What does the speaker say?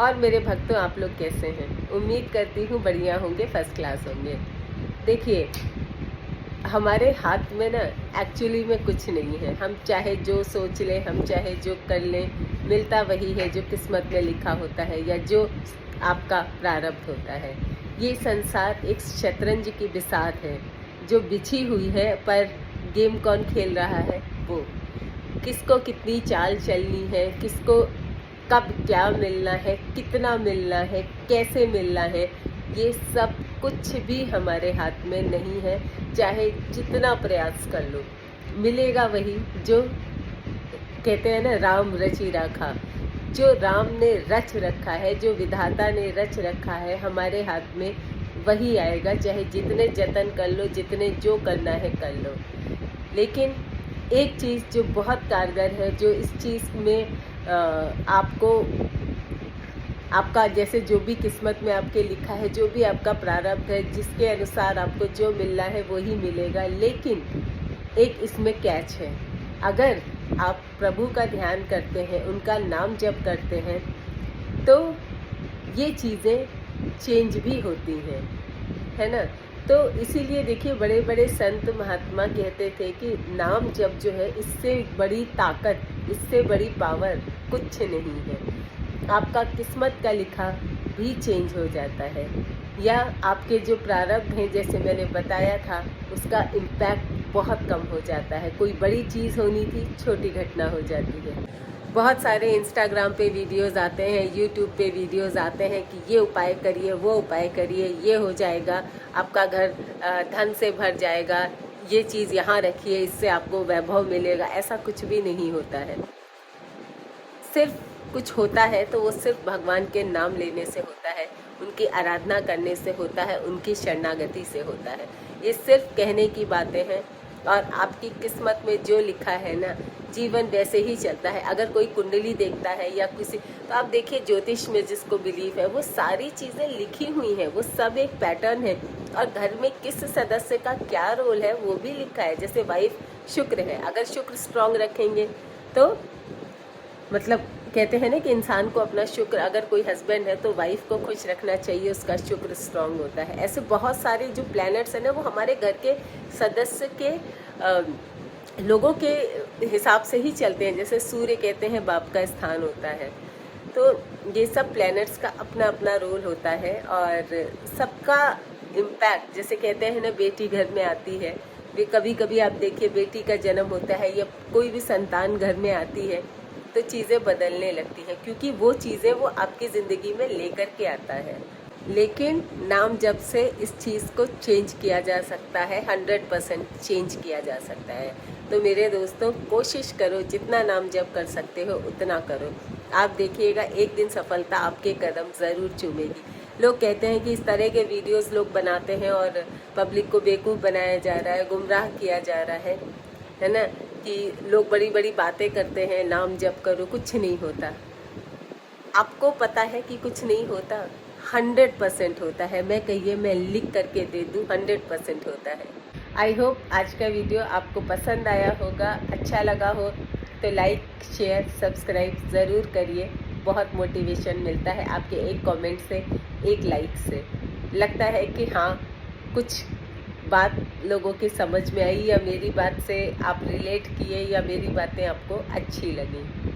और मेरे भक्तों, आप लोग कैसे हैं? उम्मीद करती हूँ बढ़िया होंगे, फर्स्ट क्लास होंगे। देखिए, हमारे हाथ में ना एक्चुअली में कुछ नहीं है। हम चाहे जो सोच लें, हम चाहे जो कर लें, मिलता वही है जो किस्मत में लिखा होता है या जो आपका प्रारब्ध होता है। ये संसार एक शतरंज की बिसात है जो बिछी हुई है, पर गेम कौन खेल रहा है वो। किसको कितनी चाल चलनी है, किसको कब क्या मिलना है, कितना मिलना है, कैसे मिलना है, ये सब कुछ भी हमारे हाथ में नहीं है। चाहे जितना प्रयास कर लो, मिलेगा वही जो कहते हैं ना, राम रचि राखा। जो राम ने रच रखा है, जो विधाता ने रच रखा है हमारे हाथ में, वही आएगा। चाहे जितने जतन कर लो, जितने जो करना है कर लो। लेकिन एक चीज़ जो बहुत कारगर है, जो इस चीज़ में आपको आपका जैसे जो भी किस्मत में आपके लिखा है, जो भी आपका प्रारब्ध है, जिसके अनुसार आपको जो मिलना है वही मिलेगा। लेकिन एक इसमें कैच है। अगर आप प्रभु का ध्यान करते हैं, उनका नाम जप करते हैं, तो ये चीज़ें चेंज भी होती हैं, है ना। तो इसीलिए देखिए, बड़े बड़े संत महात्मा कहते थे कि नाम जप जो है, इससे बड़ी ताकत, इससे बड़ी पावर कुछ नहीं है। आपका किस्मत का लिखा भी चेंज हो जाता है, या आपके जो प्रारब्ध हैं, जैसे मैंने बताया था, उसका इम्पैक्ट बहुत कम हो जाता है। कोई बड़ी चीज़ होनी थी, छोटी घटना हो जाती है। बहुत सारे इंस्टाग्राम पे वीडियोस आते हैं, यूट्यूब पे वीडियोस आते हैं कि ये उपाय करिए, वो उपाय करिए, ये हो जाएगा, आपका घर धन से भर जाएगा, ये चीज़ यहाँ रखिए, इससे आपको वैभव मिलेगा। ऐसा कुछ भी नहीं होता है। सिर्फ कुछ होता है तो वो सिर्फ भगवान के नाम लेने से होता है, उनकी आराधना करने से होता है, उनकी शरणागति से होता है। ये सिर्फ कहने की बातें हैं, और आपकी किस्मत में जो लिखा है ना, जीवन वैसे ही चलता है। अगर कोई कुंडली देखता है या किसी, तो आप देखिए, ज्योतिष में जिसको बिलीव है, वो सारी चीज़ें लिखी हुई हैं, वो सब एक पैटर्न है। और घर में किस सदस्य का क्या रोल है वो भी लिखा है। जैसे वाइफ शुक्र है, अगर शुक्र स्ट्रांग रखेंगे तो मतलब कहते हैं ना कि इंसान को अपना शुक्र, अगर कोई हस्बैंड है तो वाइफ को खुश रखना चाहिए, उसका शुक्र स्ट्रांग होता है। ऐसे बहुत सारे जो प्लैनेट्स हैं ना, वो हमारे घर के सदस्य के लोगों के हिसाब से ही चलते हैं। जैसे सूर्य कहते हैं बाप का स्थान होता है, तो ये सब प्लैनेट्स का अपना अपना रोल होता है, और सबका इम्पैक्ट, जैसे कहते हैं ना, बेटी घर में आती है, वे कभी कभी आप देखिए, बेटी का जन्म होता है या कोई भी संतान घर में आती है, तो चीज़ें बदलने लगती हैं, क्योंकि वो चीज़ें वो आपकी ज़िंदगी में लेकर के आता है। लेकिन नाम जप से इस चीज़ को चेंज किया जा सकता है, 100% चेंज किया जा सकता है। तो मेरे दोस्तों, कोशिश करो, जितना नाम जप कर सकते हो उतना करो। आप देखिएगा, एक दिन सफलता आपके कदम ज़रूर चूमेगी। लोग कहते हैं कि इस तरह के वीडियोस लोग बनाते हैं और पब्लिक को बेवकूफ़ बनाया जा रहा है, गुमराह किया जा रहा है ना, कि लोग बड़ी बड़ी बातें करते हैं, नाम जप करो, कुछ नहीं होता। आपको पता है कि कुछ नहीं होता, 100% होता है। मैं कहिए, मैं लिख करके दे दूँ, 100% होता है। आई होप आज का वीडियो आपको पसंद आया होगा, अच्छा लगा हो तो लाइक, शेयर, सब्सक्राइब ज़रूर करिए। बहुत मोटिवेशन मिलता है आपके एक कमेंट से, एक लाइक से। लगता है कि हाँ, कुछ बात लोगों की समझ में आई, या मेरी बात से आप रिलेट किए, या मेरी बातें आपको अच्छी लगी।